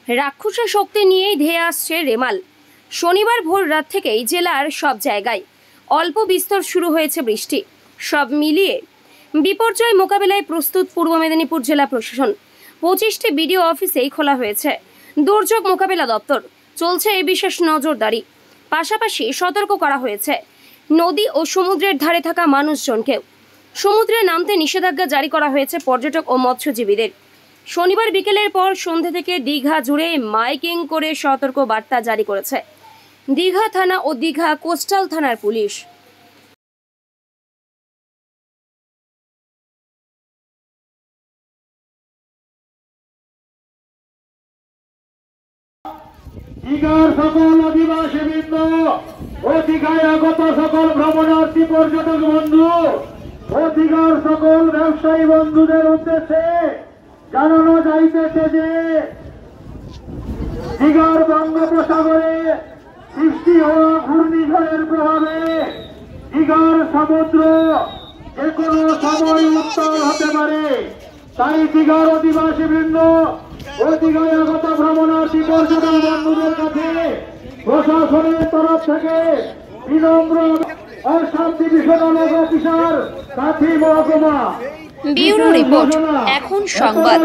রাক্ষসের শক্তি নিয়েই ধেয়ে আসছে রেমাল। শনিবার ভোর রাত থেকেই জেলার সব জায়গায় অল্প বিস্তর শুরু হয়েছে বৃষ্টি। সব মিলিয়ে বিপর্যয় মোকাবেলায় প্রস্তুত পূর্ব মেদিনীপুর জেলা প্রশাসন। 25টি বিডিও অফিসেই খোলা হয়েছে দুর্যোগ মোকাবেলা দপ্তর। চলছে এই বিশেষ নজরদারি, পাশাপাশি সতর্ক করা হয়েছে নদী ও সমুদ্রের ধারে থাকা মানুষজনকেও। সমুদ্রে নামতে নিষেধাজ্ঞা জারি করা হয়েছে পর্যটক ও মৎস্যজীবীদের। শনিবার বিকেলের পর সন্ধ্যা থেকে দীঘা জুড়ে মাইকিং করে সতর্ক বার্তা জারি করেছে দীঘা থানা ও দীঘা কোস্টাল থানার পুলিশ। দীঘার সকল অধিবাসীবৃন্দ ও দীঘায় আগত সকল ভ্রমণার্থী পর্যটক বন্ধু ও দীঘার সকল ব্যবসায়ী বন্ধুদের উদ্দেশ্যে জানানো যাইতেছে যে দীঘার বঙ্গোপসাগরে সৃষ্টি হওয়া ঘূর্ণিঝড়ের প্রভাবে দীঘার সমুদ্র যে কোনো সময় উত্তাল হতে পারে। তাই দীঘার অধিবাসীবৃন্দ ও দীঘায় আগত ভ্রমণার্থী পর্যটক বন্ধুদের কাছে প্রশাসনের তরফ থেকে বিনম্র সাব ডিভিশনাল অফিসার কাথি মহকুমা ব্যুরো রিপোর্ট এখন সংবাদ।